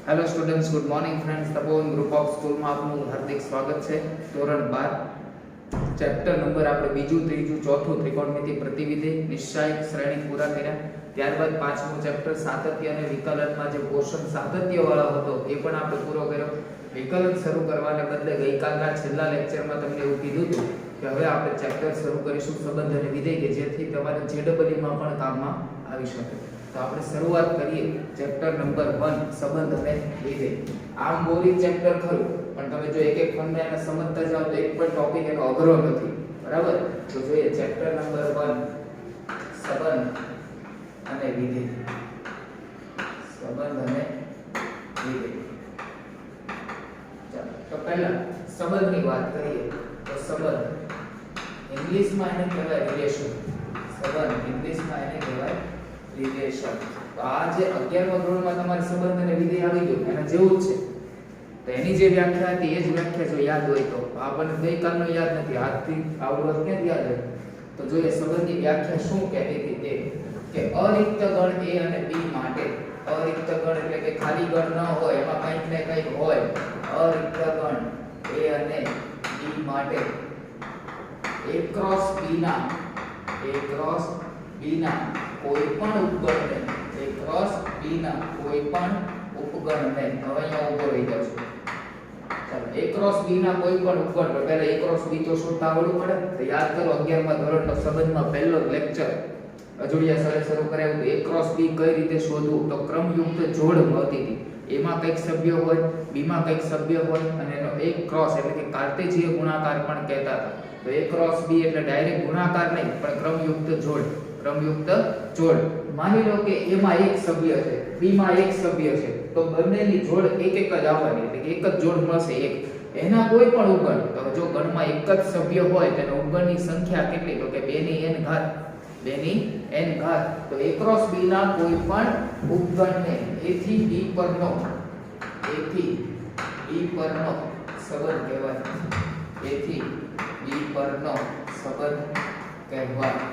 Hello students, good morning friends. Tapovan group of સ્કૂલમાં આપનું હાર્દિક સ્વાગત છે. ધોરણ 12 ચેપ્ટર નંબર આપણે બીજું, ત્રીજું, ચોથું ત્રિકોણમિતિ, પ્રતિવિધિ, નિશ્ચાયક, શ્રેણી પૂરા કર્યા. ત્યારબાદ પાંચમું ચેપ્ટર સાતત્ય અને વિકલનમાં જે પોર્શન સાતત્ય વાળો હતો એ પણ આપણે પૂરો કર્યો. વિકલન શરૂ કરવાને બદલે ગઈકાલના છેલ્લા લેક્ચરમાં તમને એવું કીધું હતું કે હવે આપણે ચેપ્ટર શરૂ કરીશું સંબંધ અને વિધેય, કે જેથી તમારે જેડબલઈમાં પણ કામમાં આવી શકે. તો આપણે શરૂઆત કરીએ ચેપ્ટર નંબર 1 સંબંધ અને વિધેય. આમ બોરિંગ ચેપ્ટર ખરું, પણ તમે જો એક એક ફંદે એને સમજતા જાઓ તો એક પણ ટોપિક એનો અઘરો નથી, બરાબર? તો જોઈએ ચેપ્ટર નંબર 1 સંબંધ અને વિધેય. સંબંધ અને વિધેય. ચાલો તો પહેલા સંબંધની વાત કરીએ તો સંબંધ ઇંગ્લિશમાં એને કહેવાય રિલેશન. સંબંધ ઇંગ્લિશમાં એને કહેવાય રિલેશન. તો આ જે 11મા ધોરણમાં તમારે સંબંધ અને વિધેય આવી ગયું એના જેવું જ છે. તો એની જે વ્યાખ્યા હતી એ જ વ્યાખ્યા જો યાદ હોય તો આપણને ગઈકાલનો યાદ નથી, આજથી આવડત ક્યાં યાદ રહે? તો જોઈએ સંબંધની વ્યાખ્યા શું કહેતી હતી તે કે અરિક્ત ગણ A અને B માટે, અરિક્ત ગણ એટલે કે ખાલી ગણ ન હોય, એમાં કંઈક ને કંઈક હોય, અરિક્ત ગણ A અને B માટે A ક્રોસ B ના કોઈ પણ ઉપગણને, A ક્રોસ B ના કોઈ પણ ઉપગણને, હવે અહીંયા ઉભો રહી જાવ છું. ચાલો A ક્રોસ B ના કોઈ પણ ઉપગણ, પહેલા A ક્રોસ B તો શોધતા આવડવું પડે. તો યાદ કરો 11મા ધોરણનો સંબંધમાં પહેલો લેક્ચર અજોડિયા સરે શરૂ કરાવ્યું. A ક્રોસ B કઈ રીતે શોધવું? તો ક્રમયુક્ત જોડ મળતી હતી. એમાં કંઈક સભ્ય હોય, બીમાં કંઈક સભ્ય હોય, અને એનો એક ક્રોસ એટલે કે કાર્ટેશીય ગુણાકાર પણ કહેતા હતા. તો A ક્રોસ B એટલે ડાયરેક્ટ ગુણાકાર નહીં, પણ ક્રમયુક્ત જોડ. ક્રમયુક્ત જોડ. માની લો કે એમાં એક સભ્ય છે, બીમાં એક સભ્ય છે, તો બંનેની જોડ એક એક જ આવવાની, એટલે કે એક જ જોડ મળશે એક. એના કોઈ પણ ઉપગણ, તો જો ગણમાં એક જ સભ્ય હોય તેનો ઉપગણની સંખ્યા કેટલી? તો કે 2 ની n ઘાત, 2 ની n ઘાત. તો A ક્રોસ B ના કોઈ પણ ઉપગણને A થી B પરનો સંબંધ કહેવાય. A થી B પરનો સંબંધ કહેવાય.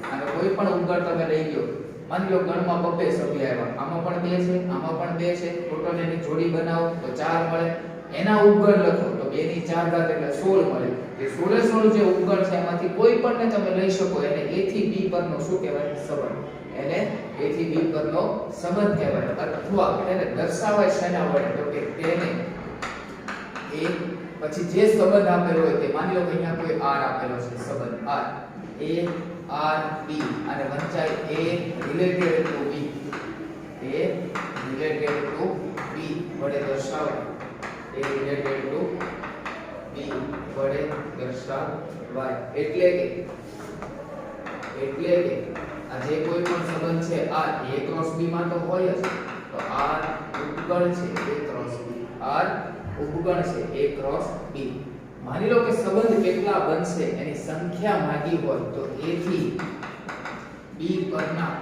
અને કોઈ પણ ઉપગણ તમે લઈ લો, માની લો ગણમાં 2 સભ્ય આવ્યા, આમાં પણ 2 છે, આમાં પણ 2 છે, ટોટલ એની જોડી બનાવો તો 4 મળે. એના ઉપગણ લખો તો 2 ની 4 ઘાત એટલે 16 મળે. એ 16 જે ઉપગણ છે એમાંથી કોઈ પણને તમે લઈ શકો, એને A થી B પરનો શું કહેવાય? સંબંધ. એને A થી B પરનો સંબંધ કહેવાય. અથવા એને દર્શાવાય શેના વડે? તો કે તેને એ પછી જે સંબંધ આપેલો હોય તે, માની લો કે અહીંયા કોઈ R આપેલો છે, સંબંધ R, A R B, અને વંચાય A related to B, A related to B વડે દર્શાવાય. A રિલેટેડ ટુ B વડે દર્શાવાય. એટલે કે આ જે કોઈ પણ સંબંધ છે R A ક્રોસ B માં તો હોય જ. તો R ઉપગણ છે A ક્રોસ B, R ઉપગણ છે A ક્રોસ B. માની લો કે સંબંધ કેટલા બનશે એની સંખ્યા માંગી હોય તો A થી B પરના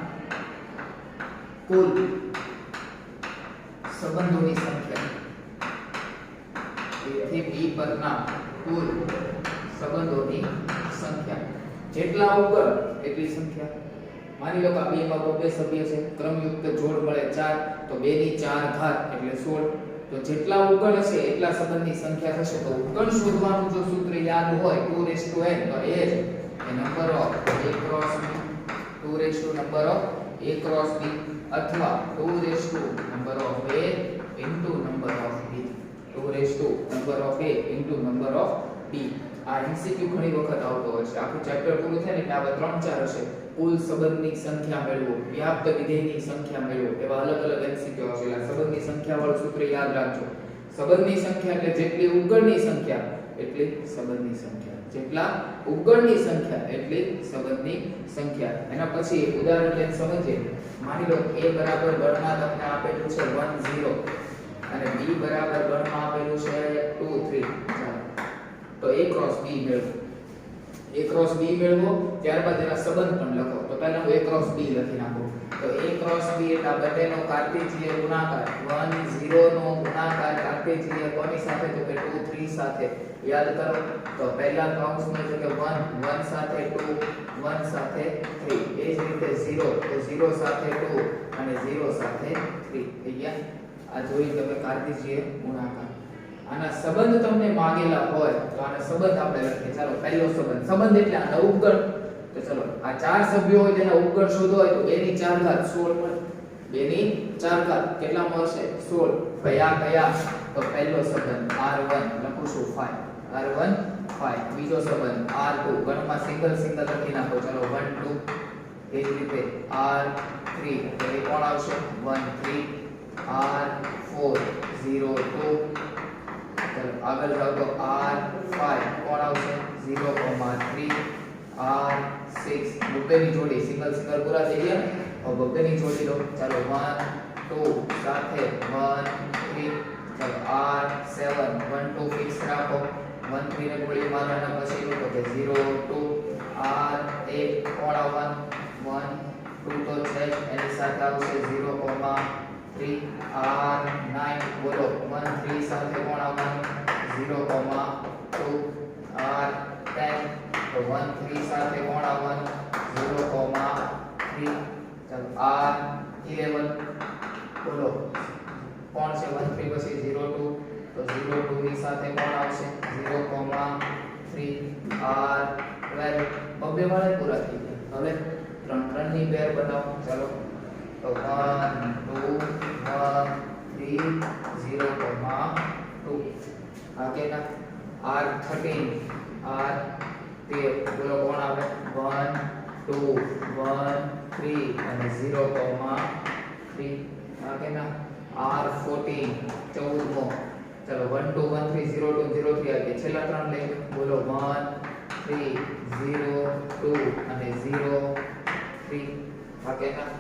કુલ સંબંધોની સંખ્યા, A થી B પરના કુલ સંબંધોની સંખ્યા, જેટલા ઉપગણ એટલી સંખ્યા. માની લો કે આ બેમાં 2 સભ્ય છે, ક્રમયુક્ત જોડ મળે 4, તો 2 ની 4 ઘાત એટલે 16. તો જેટલા ઉપગણ હશે એટલા સંબંધની સંખ્યા થશે. તો ઉપગણ શોધવાનું જો સૂત્ર યાદ હોય 2n, તો એ જ number of A cross B, 2 number of A cross B, અથવા 2 number of A into number of B, 2 number of A into number of B. આ એમસીક્યુ ઘણી વખત આવતો હોય છે. આખું ચેપ્ટર પૂરું થાય ને એટલે આવા 3-4 હશે. કુલ સંબંધની સંખ્યા મેળવો, વ્યાપ્ત વિધેયની સંખ્યા મેળવો, એવા અલગ અલગ એમસીક્યુ આવશે. એટલે સંબંધની સંખ્યા વાળું સૂત્ર યાદ રાખજો. સંબંધની સંખ્યા એટલે જેટલી ઉપગણની સંખ્યા એટલી સંબંધની સંખ્યા, જેટલા ઉપગણની સંખ્યા એટલી સંબંધની સંખ્યા. એના પછી ઉદાહરણ લઈને સમજીએ. માની લો A બરાબર ગણમાં તમને આપેલું છે 1 0 અને B બરાબર ગણમાં આપેલું છે 2 3. તો A ક્રોસ B મેળવો. A ક્રોસ B મેળવો, ત્યારબાદ એના સંબંધ પણ લખો. તો પહેલા હું A ક્રોસ B લખી નાખું. તો A ક્રોસ B એટલે આ બંનેનો કાર્ટેશીય ગુણાકાર, 1 0 નો ગુણાકાર કાર્ટેશીય કોની સાથે? તો કે 2 3 સાથે. યાદ કરો તો પહેલા કૌંસમાં છે કે 1 1 સાથે 2 1 સાથે 3. એ જ રીતે 0 તો 0 સાથે 2 અને 0 સાથે 3 થઈ ગયા. આ જોઈ તમે કાર્ટેશિયન ગુણાકાર. આના સંબંધ તમને માંગેલા હોય તો આના સંબંધ આપણે લખીએ. ચાલો પહેલો સંબંધ એટલે આના ઉપગણ. તો ચલો આ ચાર સભ્યો હોય તેના ઉપગણ શોધો હોય તો 2 ની 4 ઘાત 16 મળે. 2 ની 4 ઘાત કેટલા મળશે? 16. કયા તો પહેલો સંબંધ r1 લખું છું 5. r1 5. બીજો સંબંધ r2 ગણમાં સિંગલ લખી નાખો. ચલો 1 2. એ જ રીતે r3 એટલે એ કોણ આવશે? 1 3. r4 0 2. ચલો આગળ જાઓ તો r5 કોણ આવશે? 0,3. r6 બબ્બેની જોડી સિંગલ પૂરા થઈ ગયા ને. હવે બબ્બેની જોડી લો. ચાલો 1 2 સાથે 1 3. ચાલો r7 1 2 ફિક્સ રાખો. 1 3 ને ગોળી મારવાના પછી તો કે 0 2. r8 કોણ આવવાનું? 1 2 તો છે એની સાથે આવશે 0,3. r9 બોલો 1 3 સાથે કોણ આવવાનું? 0,2. r10 તો 1 3 સાથે કોણ આવવાનું? 0,3. ચાલો r11 બોલો કોણ છે? 1 3 પછી 0 2 તો 0 2 ની સાથે કોણ આવશે? 0,3. r12 બબ્બે વાળા પૂરા થઈ ગયા. હવે 3 3 ની પેર બનાવો. ચાલો તો 1 2 1 3 0,2. આગળના r13 r13 બોલો કોણ આવે? 1 2 1 3 અને 0,3. આગળના r14 14મો. ચલો 1 2 1 3 0 2 0 3 આવે. છેલ્લા ત્રણ લઈ બોલો 1 3 0 2 અને 0 3. આગળના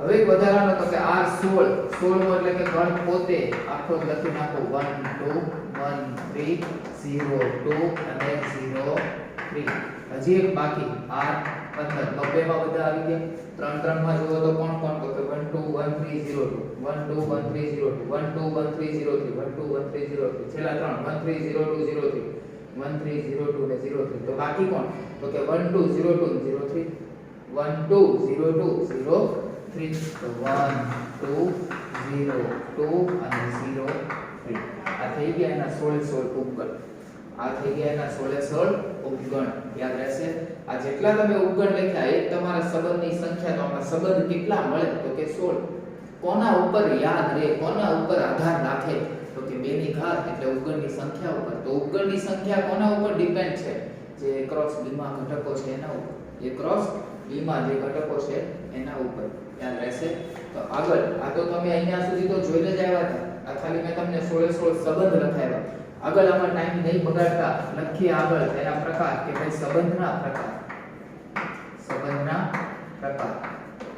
હવે વધારાનો તો કે r16 મો એટલે કે ગણ પોતે આખો લખી નાખો. 1 2 1 3 0 2 અને 0 3. હજી એક બાકી r15 બબ્બે માં બધા આવી ગયા. 3 3 માં જુઓ તો કોણ તો કે 1 2 1 3 0 2 1 2 1 3 0 2 1 2 1 3 0 3 1 2 1 3 0 3. છેલ્લા ત્રણ 1 3 0 2 0 3 1 3 0 2 ને 0 3. તો બાકી કોણ તો કે 1 2 0 2 0 3 1 2 0 2 0 3. તો 1 2 0 2 અને 0 3. આ થઈ ગયા એના 16 ઉપગણ. આ થઈ ગયા એના 16 ઉપગણ. યાદ રહેશે. આ જેટલા તમે ઉપગણ લખ્યા એ તમારા સંબંધની સંખ્યા. તો આમાં સંબંધ કેટલા મળે તો કે 16. કોના ઉપર યાદ રહે? કોના ઉપર આધાર રાખે? તો કે 2 ની ઘાત એટલે ઉપગણની સંખ્યા ઉપર. તો ઉપગણની સંખ્યા કોના ઉપર ડિપેન્ડ છે? જે ક્રોસ b માં ઘટકો છે એના ઉપર. જે ક્રોસ b માં જે ઘટકો છે એના ઉપર. યાદ રહેશે. તો આગળ આ તો તમે અહીંયા સુધી તો જોઈને જ આવ્યા હતા. આ ખાલી મેં તમને 16 સંબંધ લખાવ્યા. આગળ આમાં ટાઈમ નહીં બગાડતા લખીએ આગળ એના પ્રકાર કે ભાઈ સંબંધના પ્રકાર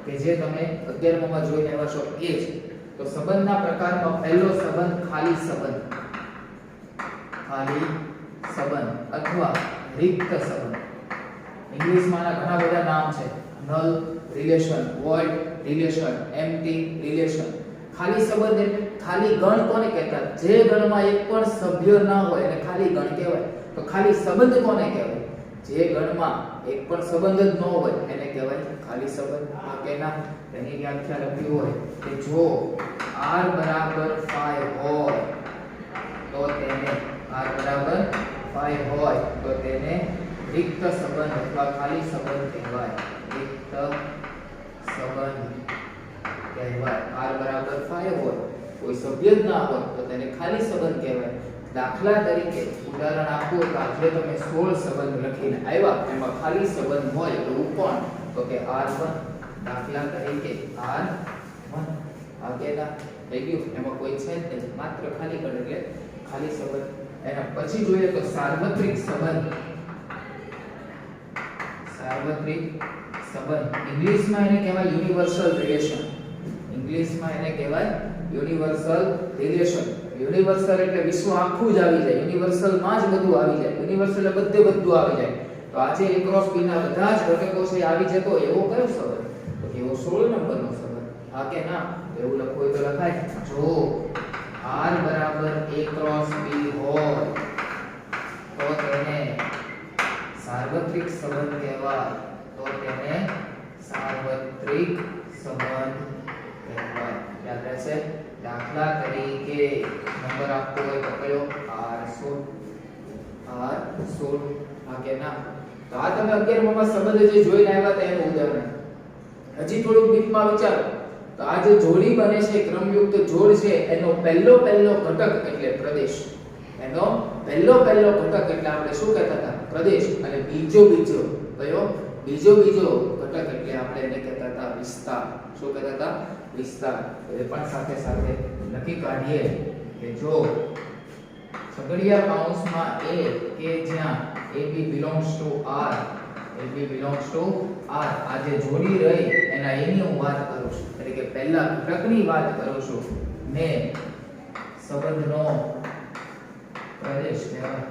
કે જે તમે 11 માં જોઈને આવ્યા છો એ જ. તો સંબંધના પ્રકારમાં પહેલો સંબંધ ખાલી સંબંધ અથવા રિક્ત સંબંધ. ઇંગ્લિશમાં ઘણા બધા નામ છે. Null relation, void relation, empty relation. ખાલી સંબંધ એટલે ખાલી ગણ કોને કહેતા? જે ગણમાં એક પણ સભ્ય ના હોય એને ખાલી ગણ કહેવાય. તો ખાલી સંબંધ કોને કહેવાય? જે ગણમાં એક પણ સંબંધ જ ન હોય એને કહેવાય ખાલી સંબંધ. આ કેના એની વ્યાખ્યા લખી હોય કે જો r બરાબર 5 હોય તો તેને r બરાબર 5 હોય તો તેને રિક્ત સંબંધ અથવા ખાલી સંબંધ કહેવાય. રિક્ત સંબંધ કહેવાય. r બરાબર 5 હોય કોઈ સભ્ય જ ના હોય તો તેને ખાલી સંબંધ કહેવાય. દાખલા તરીકે ઉદાહરણ આપું તો આજે તમે 16 સંબંધ લખીને આવ્યા એમાં ખાલી સંબંધ હોય તો કોણ તો કે r1. દાખલા તરીકે r1 આ કેના થઈ ગયું. એમાં કોઈ છે જ નહીં, માત્ર ખાલી ગણ એટલે ખાલી સંબંધ. એના પછી જોઈએ તો સાર્વત્રિક સંબંધ. સાર્વત્રિક સંબંધ ઇંગ્લિશમાં એને કહેવાય યુનિવર્સલ રિલેશન. ઇંગ્લિશમાં એને કહેવાય યુનિવર્સલ રિલેશન. યુનિવર્સલ એટલે વિશ્વ આખું જ આવી જાય. યુનિવર્સલ માં જ બધું આવી જાય. યુનિવર્સલ એટલે બધું આવી જાય. તો આજે a ક્રોસ b ના બધા જ ઘટકો છે આવી જતો એવો કયો સંબંધ? તો એવો 16 નંબરનો સંબંધ. હા કે ના? એવું લખવું હોય તો લખાય. જો r બરાબર a ક્રોસ b હોય તો તેને સાર્વત્રિક સંબંધ કહેવાય. તો તેને સાર્વત્રિક સંબંધ કહેવાય. યાદ રહેશે. દાખલા તરીકે નંબર આપવો હોય તો કયો R16 આ કે ના. તો આ તમે 11 માં સંબંધ જે જોઈને આવ્યા હતા એનું ઉદાહરણ. હજી થોડું ડીપમાં વિચારો તો આ જે જોડી બને છે ક્રમયુક્ત જોડ છે એનો પહેલો ઘટક એટલે પ્રદેશ. એનો પહેલો ઘટક એટલે આપણે શું કહેતા હતા પ્રદેશ. અને બીજો કયો બીજો ઘટક એટલે આપણે એને કહેતા હતા વિસ્તાર. શું કહેતા હતા વિસ્તાર. એ પણ સાથે સાથે લખી કાઢીએ કે જો છગડીયા કૌંસમાં a કે જ્યાં AB belongs to R આ જે જોડી રહી એના એની હું વાત કરું છું એટલે કે પહેલા ઘટકની વાત કરું છું ને સંબંધનો પ્રદેશ કહેવાય.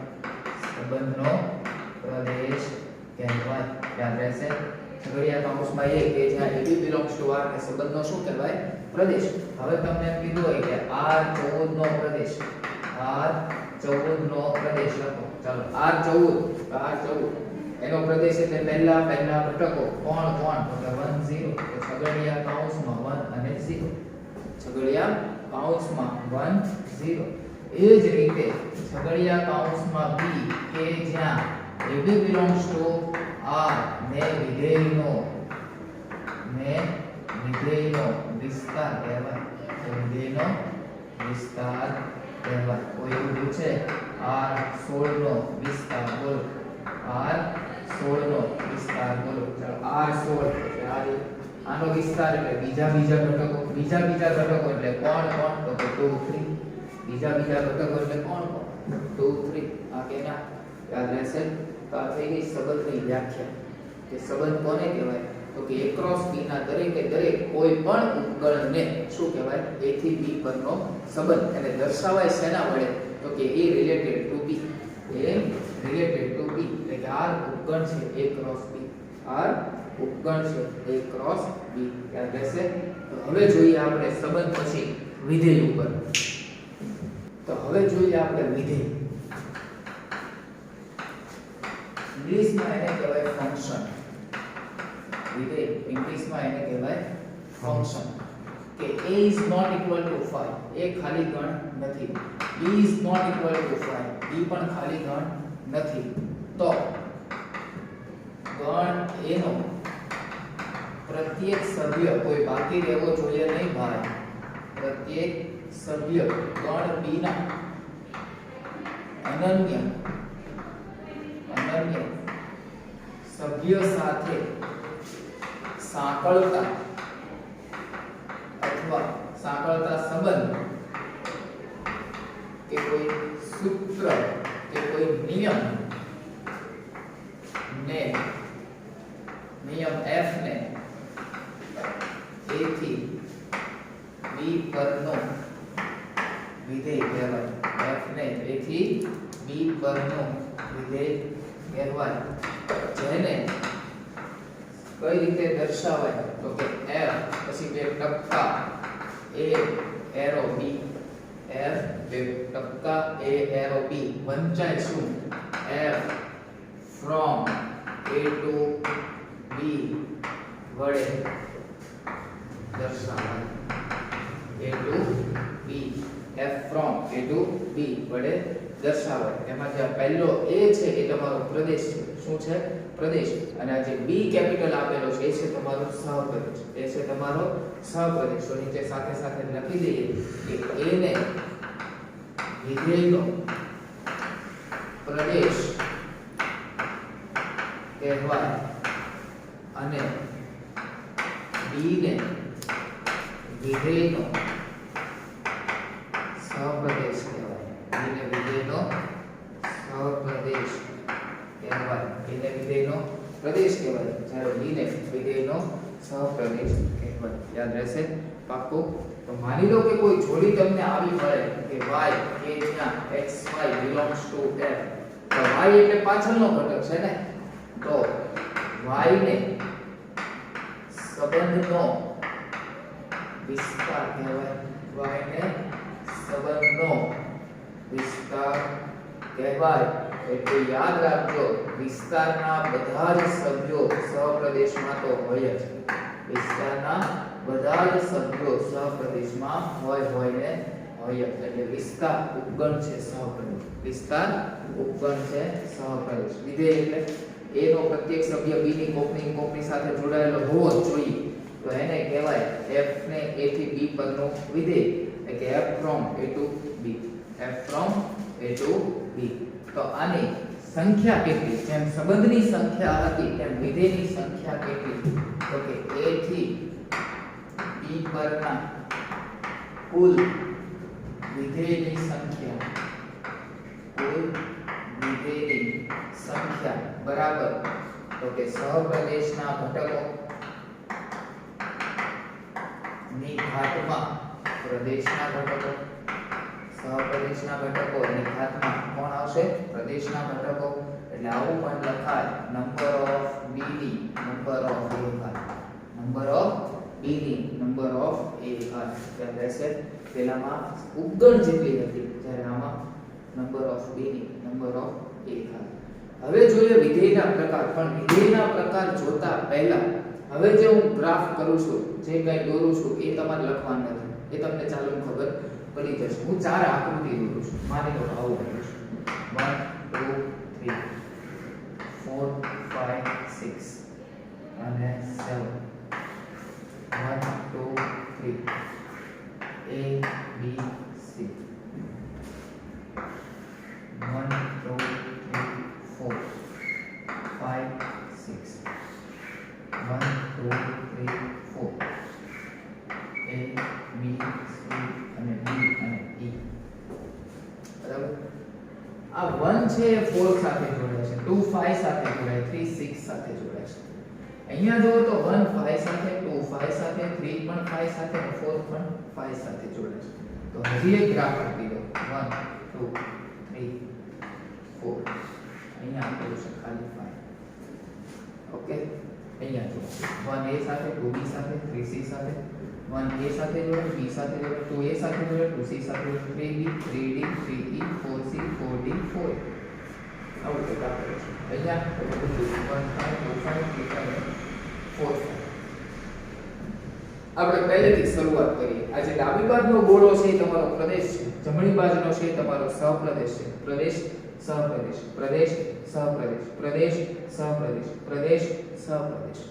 યાદ રહેશે છગડીયા કૌંસમાં a કે જ્યાં AB belongs to R ને સંબંધનો શું કહેવાય પ્રદેશ. હવે તમને એમ કીધું હોય કે R14 નો પ્રદેશ લખો. ચાલો R14 એનો પ્રદેશ એટલે પહેલા ઘટકો કોણ તો કે 1 0. તો છગડીયા કૌંસમાં 1 અને 0. છગડીયા કૌંસમાં 1 0. એ જ રીતે છગડીયા કૌંસમાં B કે જ્યાં AB belongs to R ને વિધેયનો વિસ્તાર કહેવાય. વિધેયનો વિસ્તાર કહેવાય. કોઈ એવું પૂછે R16 નો વિસ્તાર બોલો. R16 નો વિસ્તાર બોલો. ચાલો R16 આનો વિસ્તાર એટલે બીજા ઘટકો એટલે કોણ તો કે 2 3. બીજા ઘટકો એટલે કોણ 2 3. આ કે ના યાદ રહેશે. તો આ થઈ ગઈ સંબંધની વ્યાખ્યા કે સંબંધ કોને કહેવાય તો કે a ક્રોસ b ના દરેક કોઈ પણ ઉપગણને શું કહેવાય a થી b પરનો સંબંધ. એને દર્શાવાય શેના વડે તો કે a રિલેટેડ ટુ b. એટલે કે r ઉપગણ છે a ક્રોસ b. યાદ રહેશે. તો હવે જોઈએ આપણે સંબંધ પછી વિધેય ઉપર. તો હવે જોઈએ આપણે વિધેય. ઇંગ્લિશમાં એને કહેવાય ફંક્શન. વિધેય ઇંગ્લિશમાં એને કહેવાય ફંક્શન. કે a is not equal to 5 એ ખાલી ગણ નથી. b is not equal to 5 b પણ ખાલી ગણ નથી. તો ગણ a નો પ્રત્યેક સભ્ય કોઈ બાકી રહેવો જોઈએ નહીં ભાઈ. પ્રત્યેક સભ્ય ગણ b ના અનન્ય સભ્ય સાથે સાંકળતા સંબંધ કે કોઈ સૂત્ર કે કોઈ નિયમ F ને a થી b પરનો વિધેય કહેવાય. F ને a થી b પરનો વિધેય કહેવાય. જેને કઈ રીતે દર્શાવાય તો કે f પછી બે ટપકા a એરો b. f બે ટપકા a એરો b વંચાય શું f from a to b વડે દર્શાવાય. a to b f from a to b વડે દર્શાવાય. એમાં જે પહેલો a છે એ તમારો પ્રદેશ છે. શું છે પ્રદેશ. અને આ જે b કેપિટલ આપેલો છે એ છે તમારો સહપ્રદેશ. તો નીચે સાથે લખી દઈએ કે a ને વિધેયનો પ્રદેશ કહેવાય અને b ને વિધેયનો સહપ્રદેશ કહેવાય. એને વિધેયનો સહપ્રદેશ કહેવાય. એને વિધેયનો પ્રદેશ કહેવાય જ્યારે b ને વિધેયનો સહપ્રદેશ કહેવાય. યાદ રહેશે પાક્કું. તો માની લો કે કોઈ જોડી તમને આવી મળે કે y કે જ્યાં xy belongs to f. તો y એટલે પાછળનો ઘટક છે ને. તો y ને સંબંધનો વિસ્તાર કહેવાય. y ને સંબંધનો વિસ્તાર કહેવાય. એટલે યાદ રાખજો વિસ્તારના બધા જ સભ્યો સહપ્રદેશમાં તો હોય જ. વિસ્તારના બધા જ સભ્યો સહપ્રદેશમાં હોય ને હોય એટલે વિસ્તાર ઉપગણ છે સહપ્રદેશ. વિસ્તાર ઉપગણ છે સહપ્રદેશ. વિધેય એટલે a નો પ્રત્યેક સભ્ય b ની કોકની સાથે જોડાયેલો હોવો જોઈએ તો એને કહેવાય f ને a થી b પરનો વિધેય એટલે કે f from a to b. f from a to b. તો આની સંખ્યા કેટલી? જેમ સંબંધની સંખ્યા હતી તેમ વિધેયની સંખ્યા કેટલી? તો કે a થી b પરના કુલ વિધેયની સંખ્યા બરાબર તો કે સહપ્રદેશના ઘટકો ની ઘાતમાં પ્રદેશના ઘટકો. સહપ્રદેશના ઘટકો ની ઘાતમાં કોણ આવશે? પ્રદેશના ઘટકો. એટલે આવું પણ લખાય નંબર ઓફ b ની નંબર ઓફ a ઘાત. નંબર ઓફ b ની નંબર ઓફ a ઘાત. ત્યાં રહેશે પેલામાં ઉપગણ જેટલી હતી જ્યારે આમાં નંબર ઓફ b ની નંબર ઓફ a ઘાત. હવે જોઈએ વિધેયના પ્રકાર. પણ વિધેયના પ્રકાર જોતા પહેલા હવે જે હું ગ્રાફ કરું છું, જે કંઈ દોરું છું એ તમારે લખવાનું નથી. એ તમને ચાલુ ખબર પડી જશે. હું ચાર આકૃતિ દોરું છું. માની લો આવું કરું છું 1 2 3 4 5 6 અને 7 1 2 3 a b c 1 2 3 4 5 6 1 2 3 4 a b c અને d અને e. બરાબર. આ 1 છે એ 4 સાથે જોડાય છે, 2 5 સાથે જોડાય, 3 6 સાથે જોડાય છે. અહીંયા જો તો 1 5 સાથે, 2 5 સાથે, 3 પણ 5 સાથે અને 4 પણ 5 સાથે જોડાય છે. તો હજી એક ગ્રાફ આપી દો 1 2 3 4. અહીંયા આપેલું છે ખાલી 5. ઓકે. અહીંયા જો 1a સાથે, 2b સાથે, 3c સાથે, 1a સાથે જોડે, b સાથે જોડે, 2a સાથે જોડે, 2c સાથે જોડે, 3b 3d 3e 4c 4d 4. આવું કંઈક આપેલું છે. અહીંયા 1 5 2 5 3 5 4 5. આપણે પહેલેથી શરૂઆત કરીએ. આ જે ડાબી બાજુનો ગોળો છે એ તમારો પ્રદેશ છે, જમણી બાજુનો છે એ તમારો સહપ્રદેશ છે. પ્રદેશ સહપ્રદેશ, પ્રદેશ સહપ્રદેશ, પ્રદેશ સહપ્રદેશ, પ્રદેશ સહપ્રદેશ.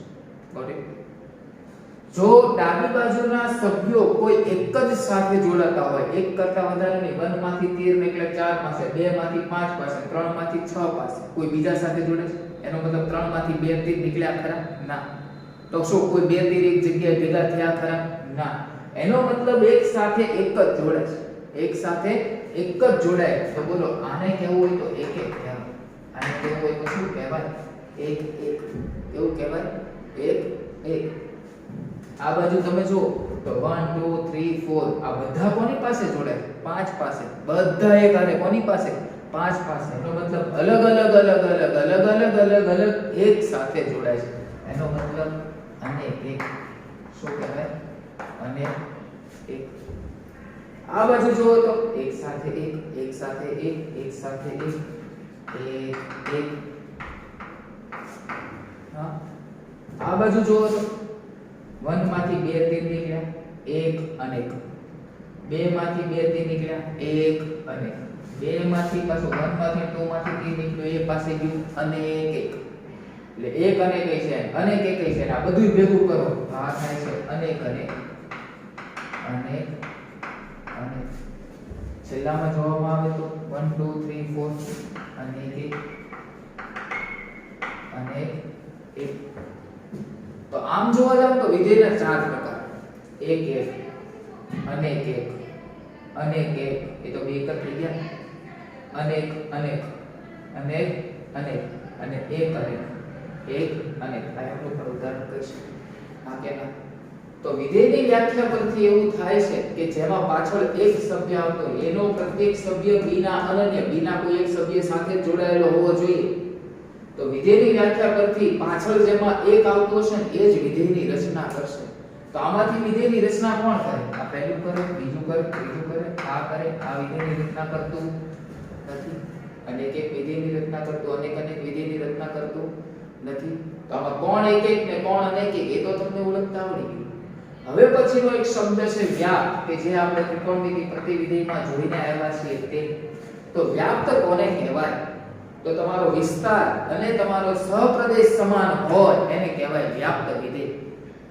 Got it? જો ડાબી બાજુના સભ્યો કોઈ એક જ સાથે જોડાતા હોય, એક કરતા વધારે નહીં, 1 માંથી 13 નીકળે 4 પાસે, 2 માંથી 5 પાસે, 3 માંથી 6 પાસે, કોઈ બીજા સાથે જોડે છે? એનો મતલબ 3 માંથી 2 તીર નીકળ્યા ખરા? ના. તો શું કોઈ 2 તીર એક જગ્યાએ ભેગા થયા ખરા? ના. એનો મતલબ એક સાથે એક જ જોડે છે. એક સાથે એક જ જોડાય. તો બોલો આને કહેવું હોય તો એક એક કહેવાય. આને કહેવું હોય તો શું કહેવાય? એક એક. એવું કહેવાય? એક એક. આ બાજુ તમે જો તો 1 2 3 4 આ બધા કોની પાસે જોડાય? 5 પાસે. બધા એક આને કોની પાસે? 5 પાસે. એનો મતલબ અલગ અલગ અલગ અલગ અલગ અલગ અલગ અલગ એક સાથે જોડાય છે. એનો મતલબ આને એક. શું કહેવાય? અને એક. આ બાજુ જુઓ તો એક સાથે એક, એક સાથે એક, એક સાથે એક, એક એક. હા. આ બાજુ જુઓ તો 1 માંથી 2 તીર નીકળ્યા, 1 અને 1. 2 માંથી 2 તીર નીકળ્યા, 1 અને 2 માંથી પાછું 1 માંથી 2 માંથી તીર નીકળ્યું, એ પાસે ગયું અને 1 1. એટલે 1 અને 1 છે, અને 1 છે. આ બધું ભેગું કરો આ થાય છે અનેક અને અને છેલ્લામાં જોવામાં આવે તો 1 2 3 4 અને 1 અને 1. તો આમ જોવા જાવ તો વિધેયના 4 પ્રકાર. એક એક, અનેક એક, અનેક એક, એ તો બે એક જ થઈ ગયા. અનેક અનેક, અનેક અનેક અને એક અનેક, એક અનેક. આ આપણું પણ ઉદાહરણ કહીશું. હા કે ના? તો વિધેયની વ્યાખ્યા પરથી એવું થાય છે કે જેમાં પાછળ એક સભ્ય આવતો હોય, એનો પ્રત્યેક સભ્ય b ના અનન્ય, b ના કોઈ એક સભ્ય સાથે જોડાયેલો હોવો જોઈએ. તો વિધેયની વ્યાખ્યા પરથી પાછળ જેમાં એક આવતો હશે ને એ જ વિધેયની રચના કરશે. તો આમાંથી વિધેયની રચના કોણ કરે? આ પહેલું કરે, બીજું કરે, ત્રીજું કરે, આ કરે. આ વિધેયની રચના કરતું નથી. અનેક એક વિધેયની રચના કરતું, અનેક અનેક વિધેયની રચના કરતું નથી. તો આમાં કોણ એક એક ને કોણ અનેક એક એ તો તમને ઓળખતા આવડી ગયું. હવે પછીનો એક શબ્દ છે વ્યાપ્ત, કે જે આપણે ત્રિકોણમિતિ પ્રતિવિધિમાં જોઈને આવ્યા છીએ તે. તો વ્યાપ્ત કોને કહેવાય? તો તમારો વિસ્તાર અને તમારો સહપ્રદેશ સમાન હોય એને કહેવાય વ્યાપ્ત વિધેય.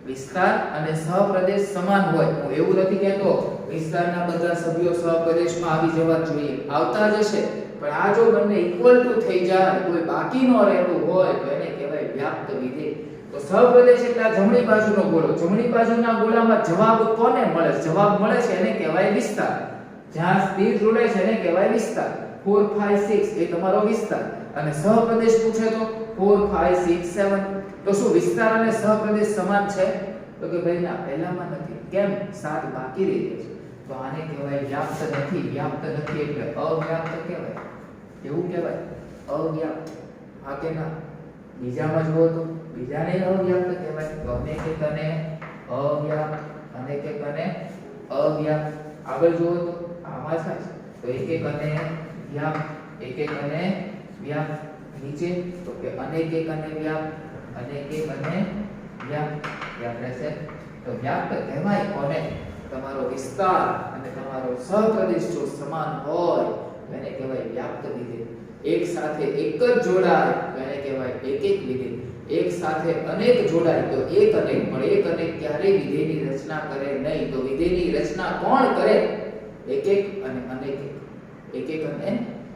વિસ્તાર અને સહપ્રદેશ સમાન હોય. હું એવું નથી કહેતો વિસ્તારના બધા સભ્યો સહપ્રદેશમાં આવી જવા જોઈએ, આવતા જ હશે, પણ આ જો બંને ઇક્વલ ટુ થઈ જાય, કોઈ બાકી ન રહેતું હોય તો એને કહેવાય વ્યાપ્ત વિધેય. તો સહપ્રદેશ એટલે આ જમણી બાજુનો ગોળો. જમણી બાજુના ગોળામાં જવાબ કોને મળે? જવાબ મળે છે એને કહેવાય વિસ્તાર. જ્યાં તીર જોડે છે એને કહેવાય વિસ્તાર. 4 5 6 એ તમારો વિસ્તાર. અને સહપ્રદેશ પૂછે તો 4 5 6 7. તો શું વિસ્તાર અને સહપ્રદેશ સમાન છે? તો કે ભાઈ ના, પહેલામાં નથી. કેમ? 7 બાકી રહી ગયો છે. તો આને કહેવાય વ્યાપ્ત નથી. વ્યાપ્ત નથી એટલે અવ્યાપ્ત કહેવાય. એવું કહેવાય અવ્યાપ્ત. હા કે ના? બીજામાં જુઓ તો બીજાને અવ્યાપ્ત કહેવાય. તો અનેક એક અને અવ્યાપ્ત, અનેક એક અને અવ્યાપ્ત. આગળ જુઓ તો આમાં થાય તો એક એક અને વ્યાપ્ત, એક એક અને વ્યાપ્ત. નીચે તો કે અનેક એક અને વ્યાપ્ત, અનેક એક અને વ્યાપ્ત. યાદ રહેશે. તો વ્યાપ્ત કહેવાય કોને? તમારો વિસ્તાર અને તમારો સહપ્રદેશ જો સમાન હોય તો એને કહેવાય વ્યાપ્ત વિધેય. એક સાથે એક જ જોડાય તો એને કહેવાય એક એક વિધેય. એક સાથે અનેક જોડાય તો એક અનેક. પણ એક અનેક ક્યારેય વિધેયની રચના કરે નહીં. તો વિધેયની રચના કોણ કરે? એક એક અને અનેક એક. એક એક અને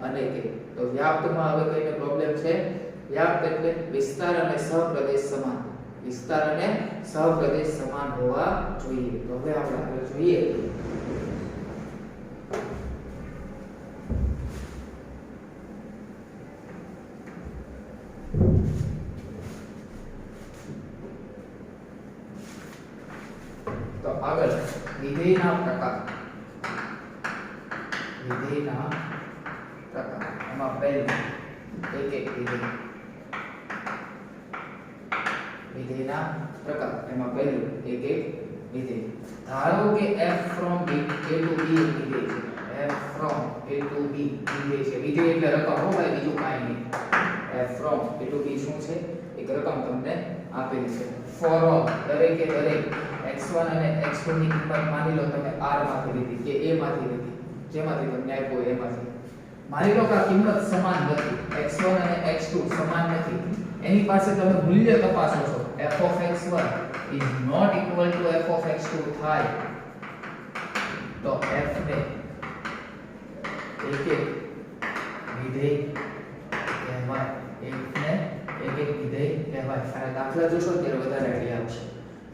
અનેક એક. તો વ્યાપ્તમાં હવે કઈને પ્રોબ્લેમ છે? વ્યાપ્ત એટલે વિસ્તાર અને સહપ્રદેશ સમાન. વિસ્તાર અને સહપ્રદેશ સમાન હોવા જોઈએ. તો હવે આપણે આગળ જોઈએ. તો આગળ વિધેયના પ્રકાર. વિધેયના પ્રકાર. એમાં પહેલું એક એક વિધેય. વિધેયના પ્રકાર. એમાં પહેલું એક એક વિધેય. ધારો કે f from b a to b એક વિધેય છે. f from a to b વિધેય છે. વિધેય એટલે રકમ હો ભાઈ, બીજું કાંઈ નહીં. f from a to b શું છે? એક રકમ તમને આપેલી છે. for all દરેકે દરેક x1 અને x2 ની કિંમત માની લો તમે r માંથી લીધી કે a માંથી લીધી, જેમાંથી તમને આપ્યો એમાંથી. માની લો કે આ કિંમત સમાન નથી. x1 અને x2 સમાન નથી. એની પાસે તમે મૂલ્ય તપાસો છો. f of x1 is not equal to f of x2 થાય તો f ને એક એક વિધેય કહેવાય. f ને એક એક વિધેય કહેવાય. આ દાખલા જોશો ત્યારે વધારે આઈડિયા આવશે.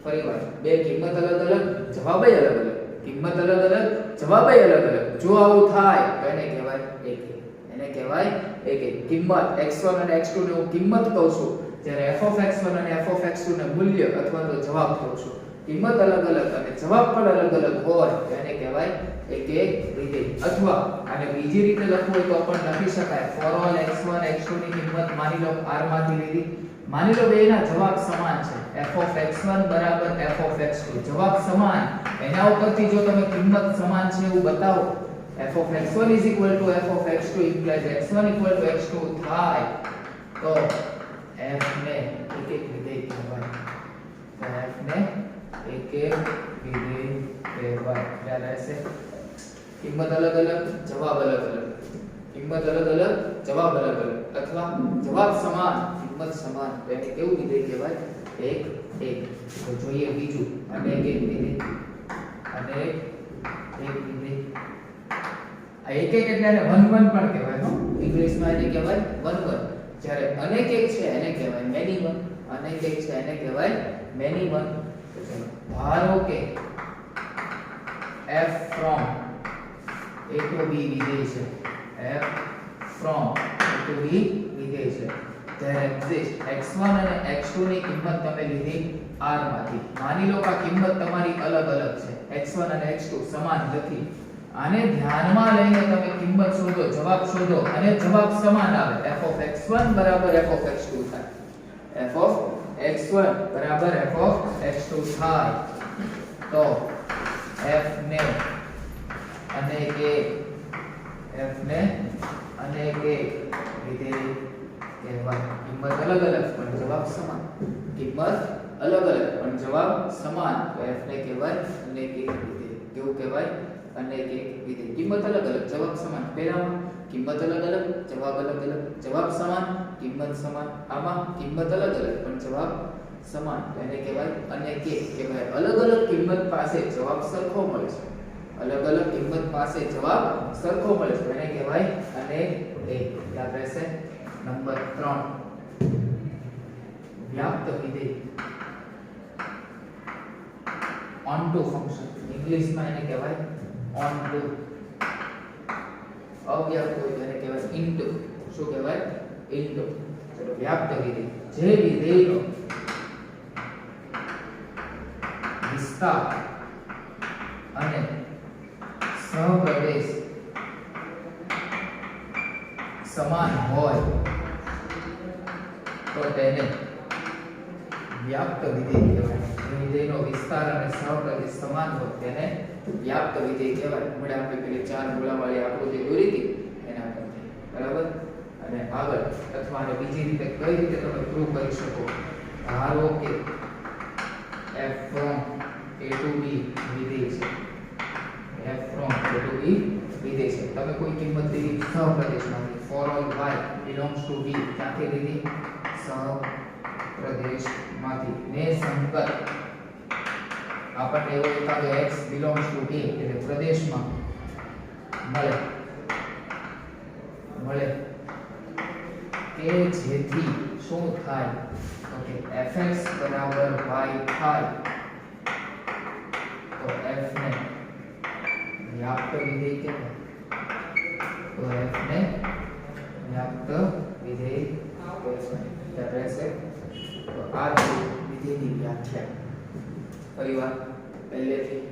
ફરીવાર બે કિંમત અલગ અલગ, જવાબય અલગ અલગ. કિંમત અલગ અલગ, જવાબય અલગ અલગ. જો આવું થાય તો એને કહેવાય એક એક. એને કહેવાય એક એક. કિંમત x1 અને x2 ને હું કિંમત કહું છું, જ્યારે f of x1 અને f of x2 ને મૂલ્ય અથવા તો જવાબ કહું છું. કિંમત અલગ અલગ અને જવાબ પણ અલગ અલગ હોય તો એને કહેવાય એક એક વિધેય. અથવા આને બીજી રીતે લખવું હોય તો પણ લખી શકાય. for all x1 x2 ની કિંમત માની લો r માંથી લીધી. માની લો બેના જવાબ સમાન છે. f of x1 બરાબર f of x2. જવાબ સમાન. એના ઉપરથી જો તમે કિંમત સમાન છે એવું બતાવો, f of x1 is equal to f of x2 implies x1 equal to x2 થાય તો f ને એક એક વિધેય કહેવાય. તો f ને એક એક વિધેય કહેવાય. ખ્યાલ રહેશે. કિંમત અલગ અલગ, જવાબ અલગ અલગ. કિંમત અલગ અલગ, જવાબ અલગ અલગ. અથવા જવાબ સમાન, કિંમત સમાન. તો એને કેવું વિધેય કહેવાય? એક એક. તો જોઈએ બીજું. અનેક એક વિધેય. અનેક એક વિધેય. આ એક એક એટલે એને વન વન પણ કહેવાય. નો ઇંગ્લિશમાં એને કહેવાય વન વન. જ્યારે અનેક એક છે એને કહેવાય મેની વન. અનેક એક છે એને કહેવાય મેની વન. તો ચલો ધારો કે f from a to b વિધેય છે. f from a to b વિધેય છે. there exist x1 અને x2 ની કિંમત તમે લીધી r માંથી. માની લો કે આ કિંમત તમારી અલગ અલગ છે. x1 અને x2 સમાન નથી. આને ધ્યાનમાં લઈને તમે કિંમત શોધો, જવાબ શોધો અને જવાબ સમાન આવે. f of x1 બરાબર f of x2 થાય. f of x1 બરાબર f of x2 થાય તો f ને અને 1 f ને અને 1 વિધેય કહેવાય. ખ્યાલ રહેશે. કિંમત અલગ અલગ, જવાબ અલગ અલગ. અથવા જવાબ સમાન, કિંમત સમાન. તો એને કહેવાય એક એક વિધેય. એક એક વિધેય. કહેવાય. કિંમત અલગ અલગ પણ જવાબ સમાન. કિંમત અલગ અલગ પણ જવાબ સમાન તો f ને કહેવાય અનેક એક વિધેય. કેવું કહેવાય? અનેક એક વિધેય. કિંમત અલગ અલગ જવાબ સમાન. પહેલામાં કિંમત અલગ અલગ જવાબ અલગ અલગ જવાબ સમાન કિંમત સમાન. આમાં કિંમત અલગ અલગ પણ જવાબ સમાન તો એને કહેવાય અનેક એક કહેવાય. અલગ અલગ કિંમત પાસે જવાબ સરખો મળે છે. અલગ અલગ કિંમત પાસે જવાબ સરખો મળે છે એને કહેવાય અનેક એક. યાદ રહેશે. નંબર 3 વ્યાપ્ત વિધેય onto ફંક્શન. ઇંગ્લિશમાં એને કહેવાય onto. અવ્યાપ્ત હોય તો એને કહેવાય into. શું કહેવાય? into. ચલો વ્યાપ્ત વિધેય જે વિધેયનો વિસ્તાર અને સહપ્રદેશ સમાન હોય તો તેને વ્યાપ્ત વિધેય કહેવાય. જે વિધેયનો વિસ્તાર અને સહપ્રદેશ સમાન હોય તેને વ્યાપ્ત વિધેય કહેવાય. હમણાં આપણે પેલી 4 ગોળાવાળી આકૃતિ દોરી હતી એના પરથી. બરાબર? અને આગળ અથવા બીજી રીતે કઈ રીતે તમે પ્રૂવ કરી શકો? ધારો કે f from a to b વિધેય છે. f from a to b વિધેય છે. તમે કોઈ કિંમત લીધી સહપ્રદેશમાંથી. for all y belongs to b ક્યાંથી લીધી? સહપ્રદેશમાંથી. ને સંકર આપણને એવો એકાદો x belongs to a એટલે પ્રદેશમાં મળે કે જેથી શું થાય? ઓકે fx બરાબર y થાય તો f ને વ્યાપ્ત વિધેય કહેવાય. તો f ને વ્યાપ્ત વિધેય કહેવાય. યાદ રહેશે. તો આ વિધેયની વ્યાખ્યા ફરીવાર પહેલેથી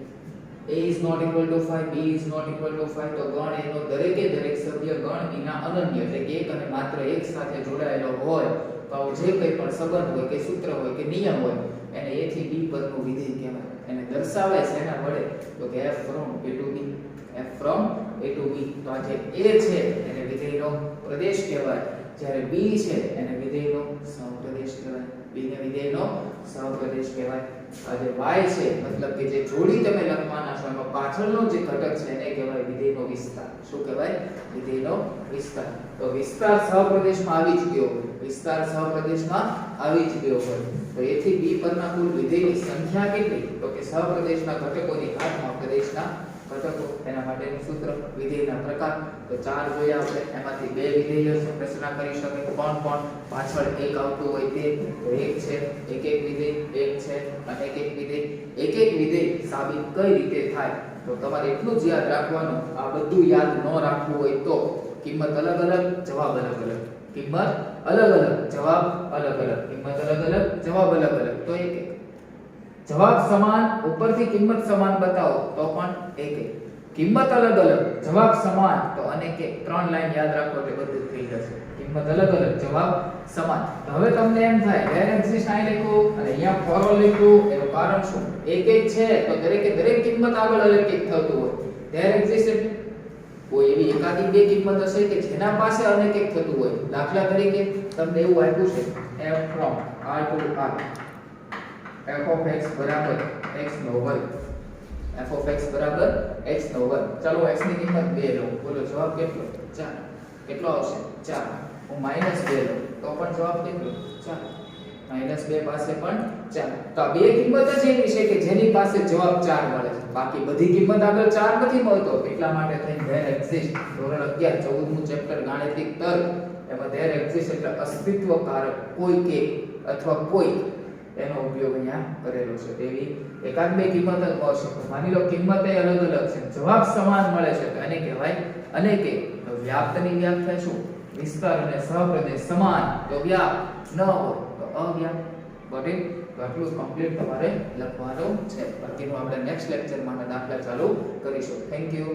a is not equal to 5 b is not equal to 5 તો ગણ એનો દરેકે દરેક સભ્ય ગણ વિના અનન્ય એટલે કે એક અને માત્ર એક સાથે જોડાયેલો હોય તો આવો જે કંઈ પણ સંબંધ હોય કે સૂત્ર હોય કે નિયમ હોય એને a થી b પરનું વિધેય કહેવાય. એને દર્શાવાય છે એના વડે તો કે f from a to b. f from a to b તો આ જે a છે એને વિધેયનો પ્રદેશ કહેવાય. જ્યારે b છે એને વિધેયનો સહપ્રદેશ કહેવાય. b ને વિધેયનો સહપ્રદેશ કહેવાય. આ જે y છે મતલબ કે જે જોડી તમે લખવાના છો એમાં પાછળનો જે ઘટક છે એને કહેવાય વિધેયનો વિસ્તાર. શું કહેવાય? વિધેયનો વિસ્તાર. તો વિસ્તાર સહપ્રદેશમાં આવી જ ગયો હોય. વિસ્તાર સહપ્રદેશમાં આવી જ ગયો હોય તો a થી b પરના કુલ વિધેયની સંખ્યા કેટલી? તો કે સહપ્રદેશના ઘટકોની ઘાતમાં પ્રદેશના ઘટકો. એના માટેનું સૂત્ર વિધેયના પ્રકાર. તો 4 જોયા આપણે. એમાંથી 2 વિધેયો છે રચના કરી શકે. કોણ પાછળ એક આવતું હોય તે તો એક છે એક વિધેય, એક છે અનેક એક વિધેય. એક વિધેય સાબિત કઈ રીતે થાય? તો તમારે એટલું જ યાદ રાખવાનું. આ બધું યાદ ન રાખવું હોય તો કિંમત અલગ અલગ જવાબ અલગ અલગ. કિંમત અલગ અલગ જવાબ અલગ અલગ. કિંમત અલગ અલગ જવાબ અલગ અલગ તો એક જવાબ સમાન ઉપરથી કિંમત સમાન બતાવો તો પણ એક કિંમત અલગ અલગ જવાબ સમાન તો અનેક એક. 3 લાઈન યાદ રાખો એટલે બધું થઈ જશે. કિંમત અલગ અલગ જવાબ સમાન. તો હવે તમને એમ થાય વેર એક્ઝિસ્ટ અહીં લખ્યું અને અહીંયા ફોર ઓલ લખ્યું એનું કારણ શું? એક છે તો દરેકે દરેક કિંમત આગળ અલગ એક થતું હોય. વેર એક્ઝિસ્ટ કોઈ એવી એકાદી બે કિંમત હશે કે જેના પાસે અનેક એક થતું હોય. દાખલા તરીકે તમને એવું આપ્યું છે f from r to r f of x બરાબર x નો વર્ગ. f of x બરાબર x નો વર્ગ. ચાલો x ની કિંમત 2 લો. બોલો જવાબ કેટલો? 4. કેટલો આવશે? 4. હું -2 લઉં તો પણ જવાબ કેટલો? 4. -2 પાસે પણ 4. તો આ બે કિંમત જ એવી છે કે જેની પાસે જવાબ 4 મળે છે. બાકી બધી કિંમત આગળ 4 નથી મળતો. એટલા માટે થઈને ધેર એક્ઝિસ્ટ ધોરણ 11 14મું ચેપ્ટર ગાણિતિક તર્ક એમાં ધેર એક્ઝિસ્ટ એટલે અસ્તિત્વકારક કોઈ કે અથવા કોઈ એનો ઉપયોગ અહીંયા કરેલો છે. તેવી એકાદ બે કિંમત જ મળશે. માની લો કિંમતે અલગ અલગ છે, જવાબ સમાન મળે છે તો એને કહેવાય અનેક એક. તો વ્યાપ્તની વ્યાખ્યા શું? વિસ્તાર અને સહપ્રદેશ સમાન તો વ્યાપ્ત, ન હોય તો અવ્યાપ્ત. Got it? તો આટલું કમ્પ્લીટ તમારે લખવાનું છે. બાકીનું આપણે નેક્સ્ટ લેક્ચરમાં દાખલા ચાલુ કરીશું. Thank you.